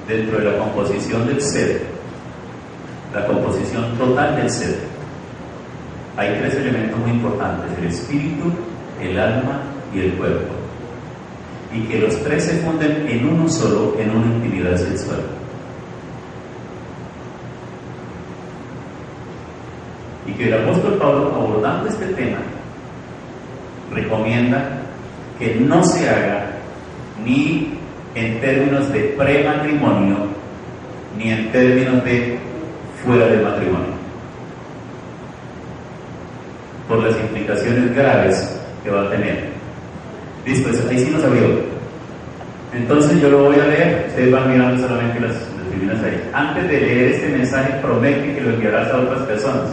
dentro de la composición del ser, la composición total del ser, hay tres elementos muy importantes: el espíritu, el alma y el cuerpo, y que los tres se funden en uno solo, en una intimidad sexual. Y que el apóstol Pablo, abordando este tema, recomienda que no se haga ni en términos de prematrimonio, ni en términos de fuera del matrimonio, por las implicaciones graves que va a tener. Listo, ahí sí nos abrió. Entonces yo lo voy a leer, ustedes van mirando solamente las primeras ahí. Antes de leer este mensaje, promete que lo enviarás a otras personas.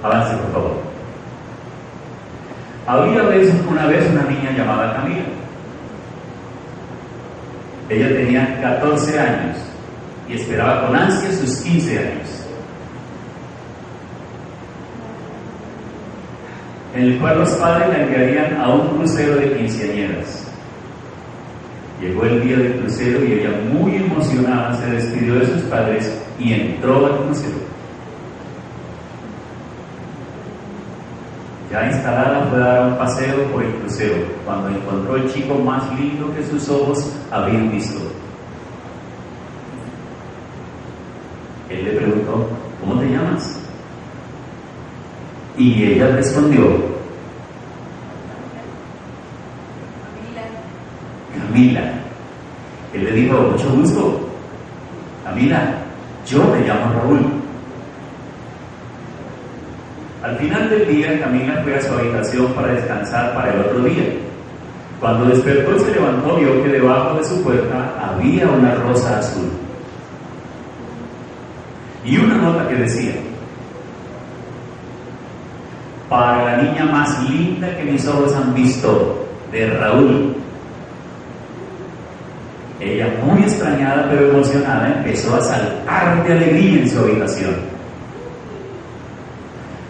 Avance, por favor. Había una vez una niña llamada Camila. Ella tenía 14 años y esperaba con ansia sus 15 años, en el cual los padres la enviarían a un crucero de quinceañeras. Llegó el día del crucero y ella, muy emocionada, se despidió de sus padres y entró al crucero. Ya instalada, fue a dar un paseo por el crucero cuando encontró el chico más lindo que sus ojos habían visto. Él le preguntó: ¿cómo te llamas? Y ella respondió: Camila. Él le dijo: mucho gusto, Camila, yo me llamo Raúl. Al final del día, Camila fue a su habitación para descansar para el otro día. Cuando despertó y se levantó, vio que debajo de su puerta había una rosa azul y una nota que decía: para la niña más linda que mis ojos han visto, de Raúl. Ella, muy extrañada pero emocionada, empezó a saltar de alegría en su habitación.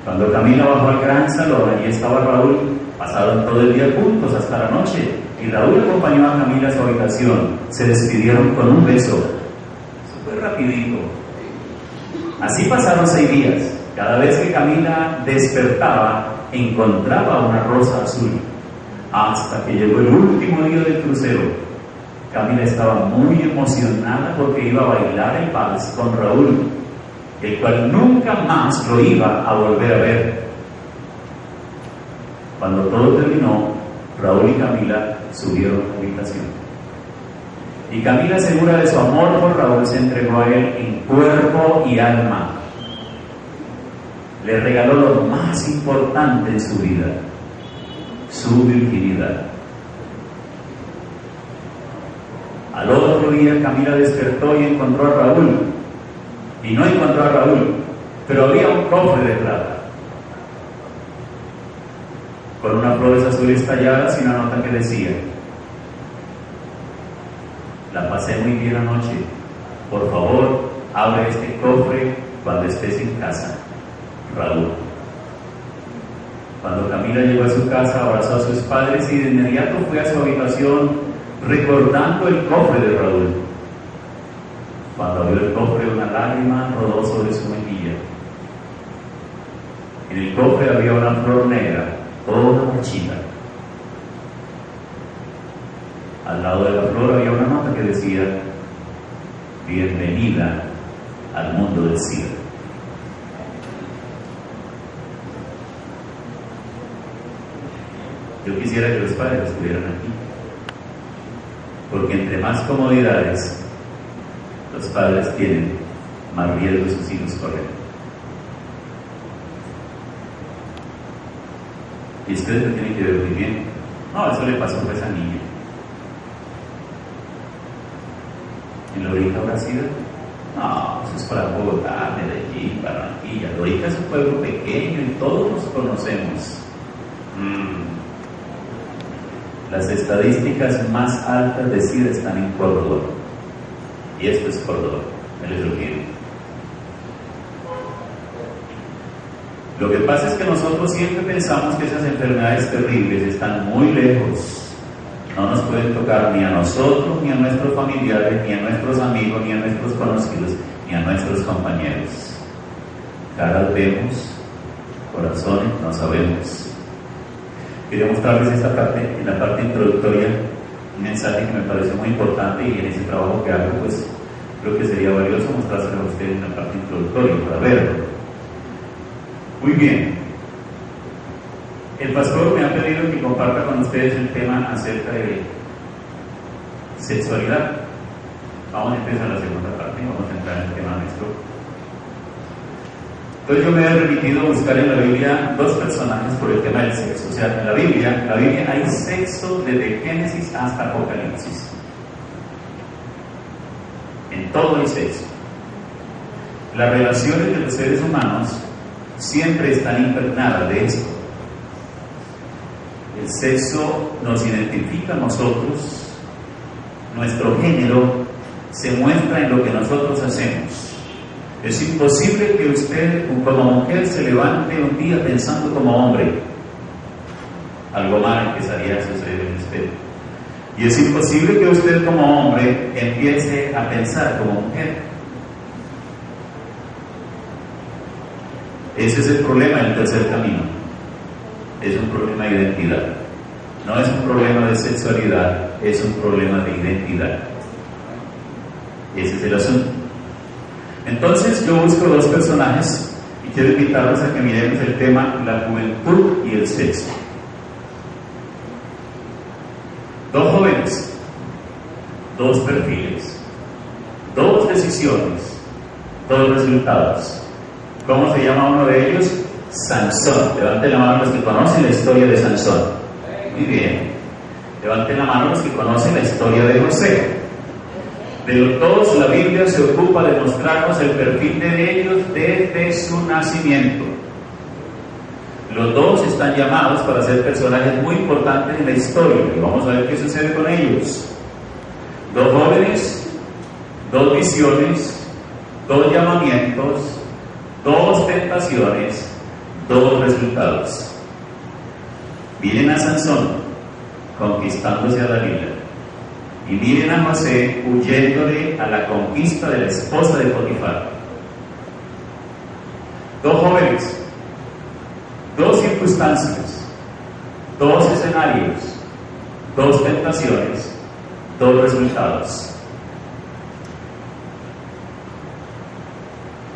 Cuando Camila bajó al gran salón, allí estaba Raúl. Pasaron todo el día juntos hasta la noche, y Raúl acompañó a Camila a su habitación. Se despidieron con un beso. Eso fue rapidito. Así pasaron 6 días. Cada vez que Camila despertaba, encontraba una rosa azul, hasta que llegó el último día del crucero. Camila estaba muy emocionada porque iba a bailar el vals con Raúl, el cual nunca más lo iba a volver a ver. Cuando todo terminó, Raúl y Camila subieron a la habitación. Y Camila, segura de su amor por Raúl, se entregó a él en cuerpo y alma. Le regaló lo más importante en su vida: su virginidad. Al otro día, Camila despertó y encontró a Raúl. Y no encontró a Raúl, pero había un cofre de plata con unas flores azules talladas y una nota que decía: la pasé muy bien anoche, por favor, abre este cofre cuando estés en casa, Raúl. Cuando Camila llegó a su casa, abrazó a sus padres y de inmediato fue a su habitación recordando el cofre de Raúl. Cuando abrió el cofre, una lágrima rodó sobre su mejilla. En el cofre había una flor negra, toda marchita. Al lado de la flor había una nota que decía: bienvenida al mundo del cielo. Yo quisiera que los padres estuvieran aquí, porque entre más comodidades los padres tienen, más riesgo sus hijos corren. Y ustedes lo tienen que ver muy bien. No, eso le pasó a esa niña. ¿En Lorica habrá sido? No, eso es para Bogotá, Medellín, Barranquilla. Lorica es un pueblo pequeño y todos nos conocemos. Las estadísticas más altas de SIDA están en Córdoba. Y esto es Córdoba, me les lo quiero. Lo que pasa es que nosotros siempre pensamos que esas enfermedades terribles están muy lejos. No nos pueden tocar ni a nosotros, ni a nuestros familiares, ni a nuestros amigos, ni a nuestros conocidos, ni a nuestros compañeros. Caras vemos, corazones no sabemos. Quería mostrarles esta parte, en la parte introductoria, un mensaje que me pareció muy importante, y en ese trabajo que hago, pues creo que sería valioso mostrárselo a ustedes en la parte introductoria para verlo. Muy bien. El pastor me ha pedido que comparta con ustedes el tema acerca de sexualidad. Vamos a empezar la segunda parte, vamos a entrar en el tema nuestro. Entonces yo me he remitido a buscar en la Biblia dos personajes por el tema del sexo. O sea, en la Biblia hay sexo desde Génesis hasta Apocalipsis. En todo hay sexo. Las relaciones de los seres humanos siempre están impregnadas de esto. El sexo nos identifica a nosotros, nuestro género se muestra en lo que nosotros hacemos. Es imposible que usted como mujer se levante un día pensando como hombre. Algo mal empezaría a suceder en usted. Y es imposible que usted como hombre empiece a pensar como mujer. Ese es el problema del tercer camino. Es un problema de identidad. No es un problema de sexualidad, es un problema de identidad. Ese es el asunto. Entonces yo busco dos personajes y quiero invitarlos a que miremos el tema la juventud y el sexo. Dos jóvenes, dos perfiles, dos decisiones, dos resultados. ¿Cómo se llama uno de ellos? Sansón. Levanten la mano los que conocen la historia de Sansón. Muy bien. Levanten la mano los que conocen la historia de José. De los dos, la Biblia se ocupa de mostrarnos el perfil de ellos desde su nacimiento. Los dos están llamados para ser personajes muy importantes en la historia. Y vamos a ver qué sucede con ellos. Dos jóvenes, dos visiones, dos llamamientos, dos tentaciones, dos resultados. Miren a Sansón conquistándose a Dalila, y miren a José huyéndole a la conquista de la esposa de Potifar. Dos jóvenes, dos circunstancias, dos escenarios, dos tentaciones, dos resultados.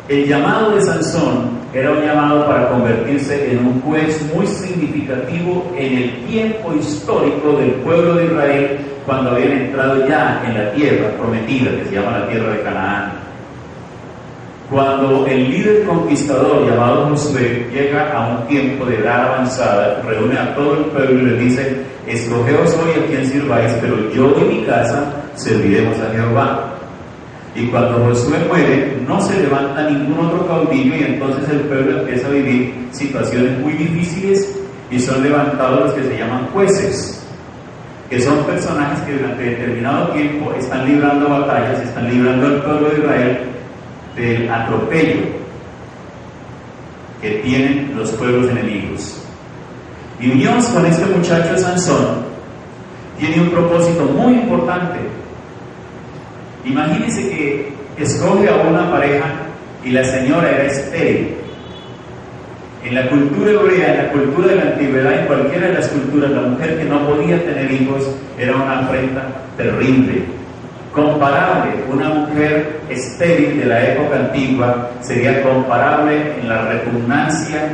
El llamado de Sansón era un llamado para convertirse en un juez muy significativo en el tiempo histórico del pueblo de Israel, cuando habían entrado ya en la tierra prometida, que se llama la tierra de Canaán. Cuando el líder conquistador llamado Josué llega a un tiempo de edad avanzada, reúne a todo el pueblo y les dice: escogeos hoy a quien sirváis, pero yo y mi casa serviremos a Jehová. Y cuando Josué muere, no se levanta ningún otro caudillo, y entonces el pueblo empieza a vivir situaciones muy difíciles, y son levantados los que se llaman jueces, que son personajes que durante determinado tiempo están librando batallas, están librando al pueblo de Israel del atropello que tienen los pueblos enemigos. Y unidos con este muchacho Sansón, tiene un propósito muy importante. Imagínense que escoge a una pareja y la señora era estéril. En la cultura hebrea, en la cultura de la antigüedad, en cualquiera de las culturas, la mujer que no podía tener hijos era una afrenta terrible. Comparable, una mujer estéril de la época antigua sería comparable en la repugnancia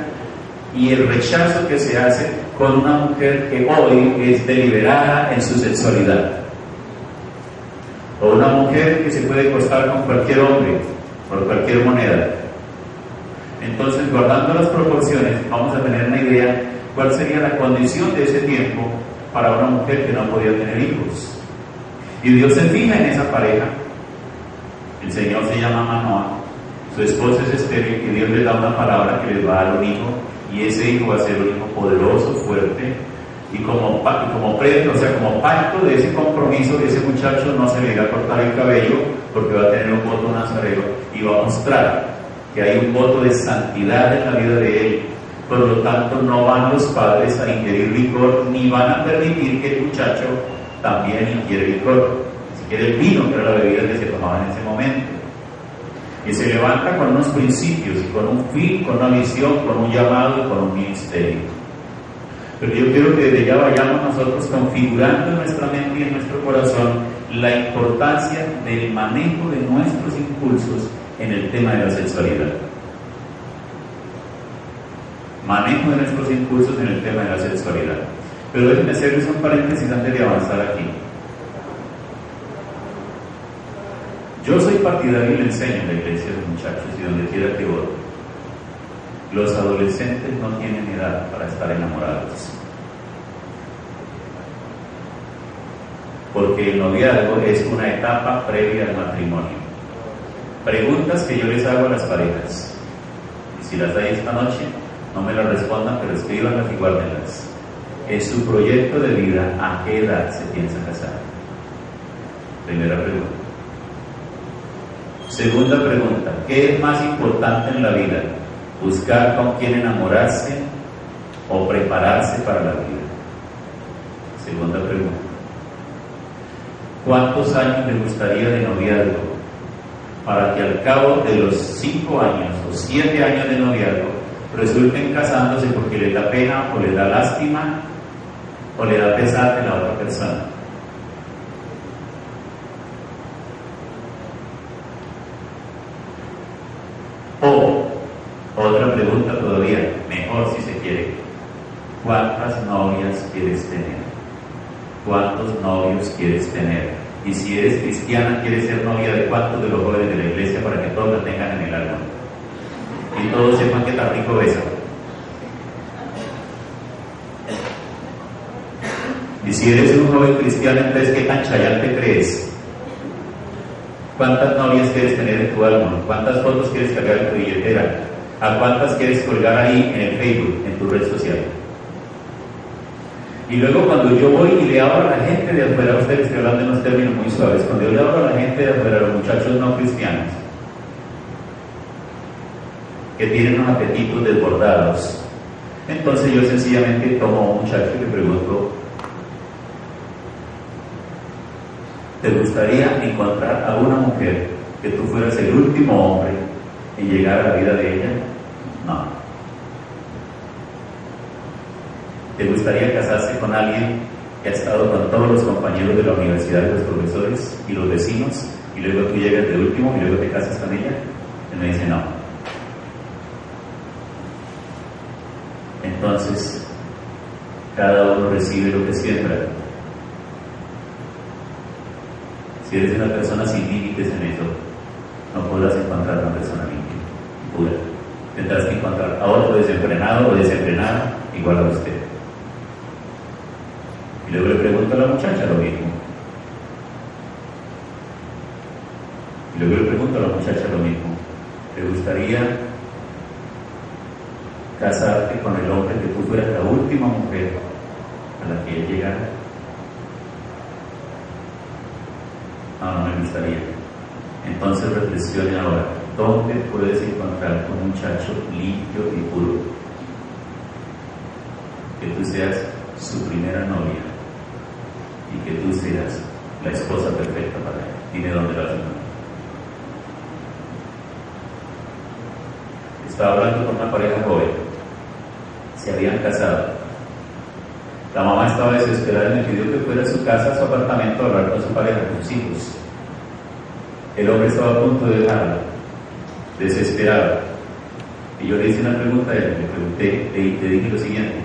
y el rechazo que se hace con una mujer que hoy es deliberada en su sexualidad, o una mujer que se puede acostar con cualquier hombre por cualquier moneda. Entonces, guardando las proporciones, vamos a tener una idea cuál sería la condición de ese tiempo para una mujer que no podía tener hijos. Y Dios se fija en esa pareja. El Señor se llama Manoah, su esposa es estéril, y Dios le da una palabra que les va a dar un hijo, y ese hijo va a ser un hijo poderoso, fuerte, y como pacto de ese compromiso, ese muchacho no se le irá a cortar el cabello, porque va a tener un voto nazareo y va a mostrar que hay un voto de santidad en la vida de él. Por lo tanto, no van los padres a ingerir licor, ni van a permitir que el muchacho también ingiere licor. Si quiere el vino, que era la bebida que se tomaba en ese momento. Y se levanta con unos principios, y con un fin, con una visión, con un llamado y con un ministerio. Pero yo quiero que desde ya vayamos nosotros configurando en nuestra mente y en nuestro corazón la importancia del manejo de nuestros impulsos en el tema de la sexualidad. Manejo de nuestros impulsos en el tema de la sexualidad. Pero déjenme hacerles un paréntesis antes de avanzar aquí. Yo soy partidario y le enseño en la iglesia a los muchachos y donde quiera que voy. Los adolescentes no tienen edad para estar enamorados. Porque el noviazgo es una etapa previa al matrimonio. Preguntas que yo les hago a las parejas. Y si las hay esta noche, no me las respondan, pero escríbanlas y guárdenlas. En su proyecto de vida, ¿a qué edad se piensa casar? Primera pregunta. Segunda pregunta, ¿qué es más importante en la vida? ¿Buscar con quién enamorarse o prepararse para la vida? Segunda pregunta. ¿Cuántos años le gustaría de noviazgo para que al cabo de los 5 años o 7 años de noviazgo resulten casándose porque le da pena o le da lástima o le da pesar de la otra persona? O, otra pregunta todavía, mejor si se quiere, ¿cuántas novias quieres tener? ¿Cuántos novios quieres tener? Y si eres cristiana, ¿quieres ser novia de cuántos de los jóvenes de la iglesia para que todos la tengan en el alma? Y todos sepan que tan rico besa. Y si eres un joven cristiano, entonces ¿qué tan chayán te crees? ¿Cuántas novias quieres tener en tu álbum? ¿Cuántas fotos quieres cargar en tu billetera? ¿A cuántas quieres colgar ahí en el Facebook, en tu red social? Y luego cuando yo voy y le hablo a la gente de afuera, a ustedes estoy hablando en unos términos muy suaves, cuando yo le hablo a la gente de afuera, a los muchachos no cristianos, que tienen unos apetitos desbordados, entonces yo sencillamente tomo a un muchacho y le pregunto, ¿te gustaría encontrar a una mujer que tú fueras el último hombre en llegar a la vida de ella? No. ¿Te gustaría casarse con alguien que ha estado con todos los compañeros de la universidad, los profesores y los vecinos, y luego tú llegas de último y luego te casas con ella? Él me dice no. Entonces, cada uno recibe lo que siembra. Si eres una persona sin límites en eso, no podrás encontrar una persona limpia, pura. Tendrás que encontrar a otro desenfrenado o desenfrenada igual a usted. Y luego le pregunto a la muchacha lo mismo. Y luego le pregunto a la muchacha lo mismo. ¿Te gustaría casarte con el hombre que tú fueras la última mujer a la que él llegara? No me gustaría. Entonces reflexione ahora, ¿dónde puedes encontrar un muchacho limpio y puro? Que tú seas su primera novia y que tú seas la esposa perfecta para él. Dime dónde lo has encontrado. Estaba hablando con una pareja joven, se habían casado. La mamá estaba desesperada y me pidió que fuera a su casa, a su apartamento, a hablar con su pareja, con sus hijos. El hombre estaba a punto de dejarla, desesperado. Y yo le hice una pregunta a él, le pregunté, le dije lo siguiente: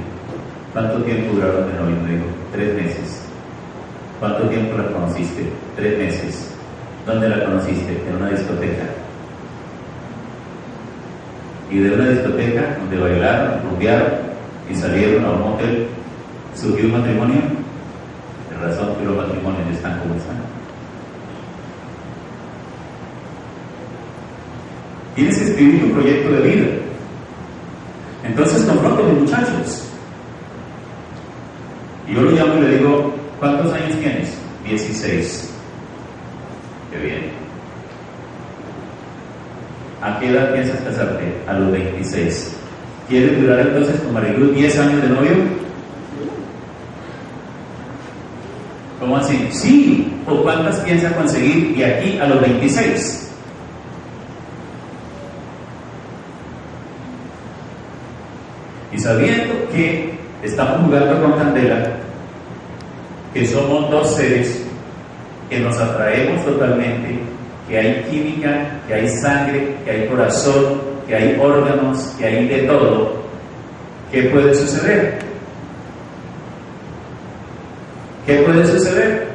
¿cuánto tiempo duraron de novio? Me dijo, 3 meses. ¿Cuánto tiempo la conociste? 3 meses. ¿Dónde la conociste? En una discoteca. Y de una discoteca donde bailaron, rumbearon y salieron a un hotel, ¿surgió un matrimonio? De razón que los matrimonios están como están. Tienes que escribir un proyecto de vida. Entonces confronto a los muchachos. Y yo lo llamo y le digo, ¿cuántos años tienes? 16. Qué bien. ¿A qué edad piensas casarte? A los 26. ¿Quieres durar entonces con Mariluz 10 años de novio? ¿Cómo así? Sí, ¿o cuántas piensa conseguir de aquí a los 26? Y sabiendo que estamos jugando con candela, que somos dos seres que nos atraemos totalmente, que hay química, que hay sangre, que hay corazón, que hay órganos, que hay de todo, ¿qué puede suceder? ¿Qué puede suceder?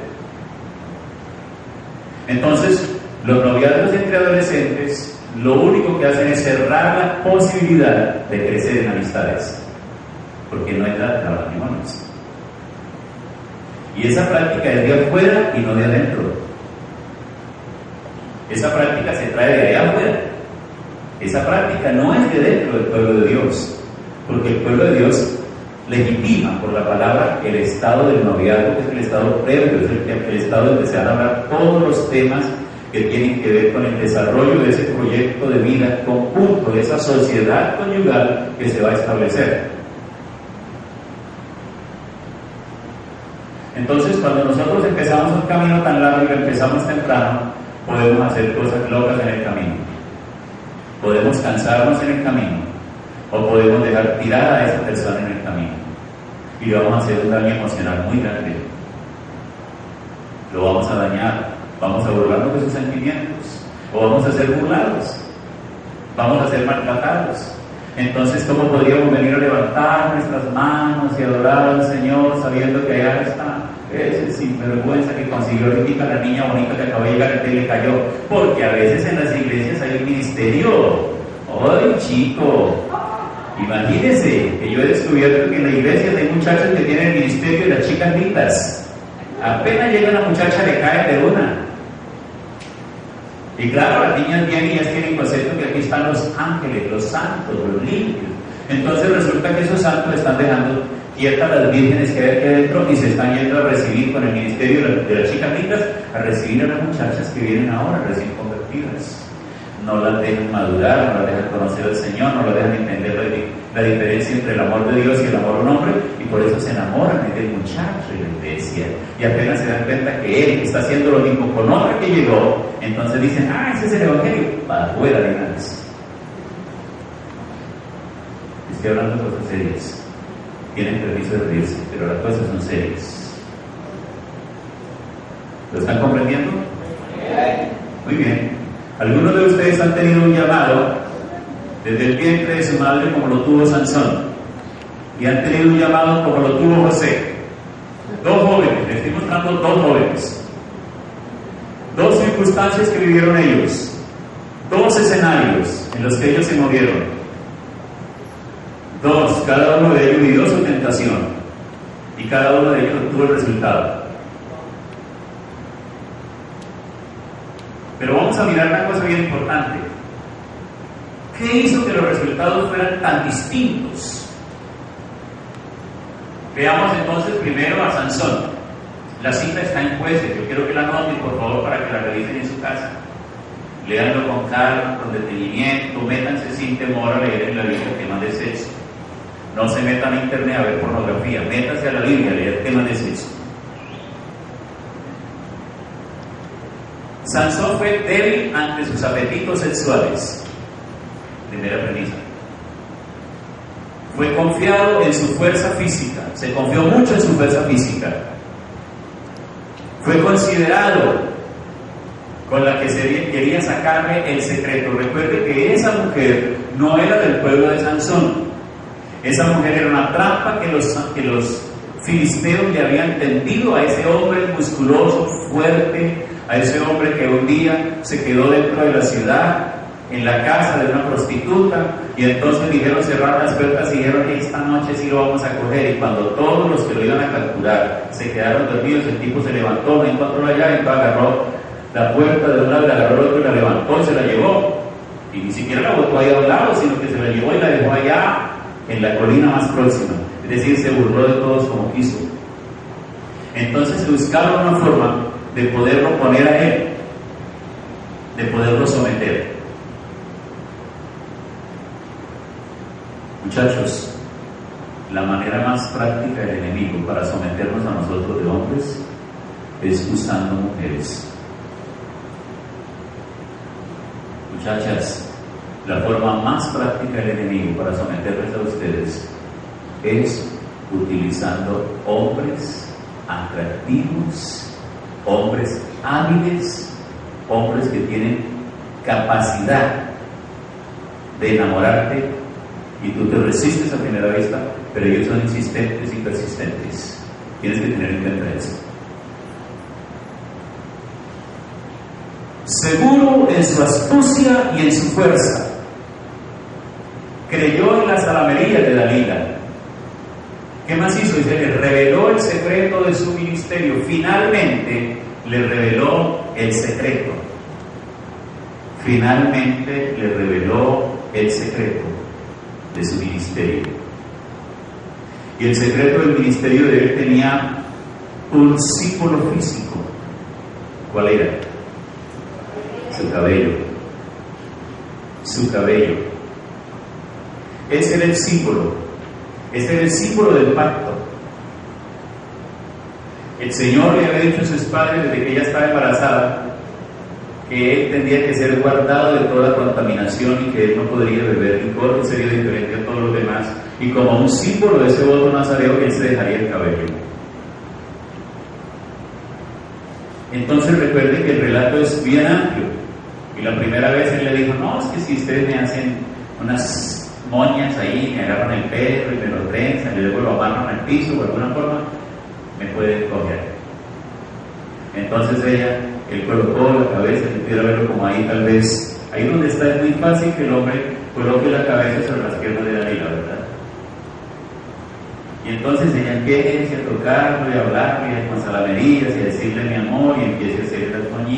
Entonces, los noviazgos entre adolescentes lo único que hacen es cerrar la posibilidad de crecer en amistades, porque no entra en los matrimonios. Y esa práctica es de afuera y no de adentro. Esa práctica se trae de allá afuera. Esa práctica no es de dentro del pueblo de Dios, porque el pueblo de Dios legitima por la palabra el estado del noviazgo, que es el estado previo, es el estado donde se van a hablar todos los temas que tienen que ver con el desarrollo de ese proyecto de vida conjunto, de esa sociedad conyugal que se va a establecer. Entonces, cuando nosotros empezamos un camino tan largo y lo empezamos temprano, podemos hacer cosas locas en el camino. Podemos cansarnos en el camino, o podemos dejar tirada a esa persona en el camino. Y le vamos a hacer un daño emocional muy grande. Lo vamos a dañar, vamos a burlarnos de sus sentimientos, o vamos a ser burlados, vamos a ser maltratados. Entonces, ¿cómo podríamos venir a levantar nuestras manos y adorar al Señor sabiendo que allá está ese sinvergüenza que consiguió ahorita la niña bonita que acaba de llegar y le cayó? Porque a veces en las iglesias hay un ministerio. ¡Ay, chico! Imagínense que yo he descubierto que en la iglesia hay muchachos que tienen el ministerio de las chicas lindas. Apenas llega la muchacha le cae de una. Y claro, las niñas vienen y ellas tienen concepto que aquí están los ángeles, los santos, los limpios. Entonces resulta que esos santos están dejando quietas las vírgenes que hay aquí adentro y se están yendo a recibir con el ministerio de las chicas lindas, a recibir a las muchachas que vienen ahora recién convertidas. No las dejan madurar, no las dejan conocer al Señor, no las dejan entender la diferencia entre el amor de Dios y el amor de un hombre, y por eso se enamoran del muchacho y la iglesia. Y apenas se dan cuenta que él está haciendo lo mismo con otro que llegó, entonces dicen, ese es el evangelio, para afuera de una vez. Estoy hablando de cosas serias. Tienen permiso de reírse, pero las cosas son serias. ¿Lo están comprendiendo? Muy bien. Algunos de ustedes han tenido un llamado desde el vientre de su madre como lo tuvo Sansón, y han tenido un llamado como lo tuvo José. Dos jóvenes, les estoy mostrando dos jóvenes, dos circunstancias que vivieron ellos, dos escenarios en los que ellos se movieron, cada uno de ellos vivió su tentación y cada uno de ellos obtuvo el resultado. Pero vamos a mirar una cosa bien importante. ¿Qué hizo que los resultados fueran tan distintos? Veamos entonces primero a Sansón. La cita está en Jueces. Yo quiero que la anoten, por favor, para que la revisen en su casa. Léanlo con calma, con detenimiento, métanse sin temor a leer en la Biblia temas de sexo. No se metan a internet a ver pornografía, métanse a la Biblia a leer temas de sexo. Sansón fue débil ante sus apetitos sexuales. Primera premisa. Fue confiado en su fuerza física, se confió mucho en su fuerza física. Fue considerado con la que se quería sacarle el secreto. Recuerde que esa mujer no era del pueblo de Sansón. Esa mujer era una trampa que los filisteos le habían tendido a ese hombre musculoso, fuerte, a ese hombre que un día se quedó dentro de la ciudad, en la casa de una prostituta, y entonces dijeron, cerrar las puertas y dijeron, esta noche sí lo vamos a coger. Y cuando todos los que lo iban a capturar se quedaron dormidos, el tipo se levantó, no encontró la llave, entonces agarró la puerta de un lado, la agarró el otro y la levantó y se la llevó. Y ni siquiera la botó ahí a un lado, sino que se la llevó y la dejó allá en la colina más próxima. Es decir, se burló de todos como quiso. Entonces se buscaba una forma de poderlo poner a él, de poderlo someter. Muchachos, la manera más práctica del enemigo para someternos a nosotros de hombres es usando mujeres. Muchachas, la forma más práctica del enemigo para someterles a ustedes es utilizando hombres atractivos, hombres hábiles, hombres que tienen capacidad de enamorarte y tú te resistes a primera vista, pero ellos son insistentes y persistentes. Tienes que tener en cuenta eso. Seguro en su astucia y en su fuerza. Creyó en las salamerías de Dalila. ¿Qué más hizo? Dice, le reveló el secreto de su ministerio. Finalmente le reveló el secreto. Finalmente le reveló el secreto de su ministerio. Y el secreto del ministerio de él tenía un símbolo físico. ¿Cuál era? Su cabello. Su cabello. Ese era el símbolo. Ese era el símbolo del pacto. El Señor le había dicho a sus padres desde que ella estaba embarazada que él tendría que ser guardado de toda contaminación y que él no podría beber licor, que sería diferente a todos los demás. Y como un símbolo de ese voto nazareo, él se dejaría el cabello. Entonces recuerden que el relato es bien amplio. Y la primera vez él le dijo, no, es que si ustedes me hacen unas moñas ahí, me agarran el pelo y me lo trenzan y luego lo amarran al piso o de alguna forma, me pueden coger. Entonces él colocó la cabeza, si pudiera verlo como ahí tal vez, ahí donde está es muy fácil que el hombre coloque la cabeza sobre las piernas de Dalila, ¿verdad? Y entonces ella empieza a tocarlo y a hablarle con salamerías y a decirle mi amor y empieza a hacer las moñitas.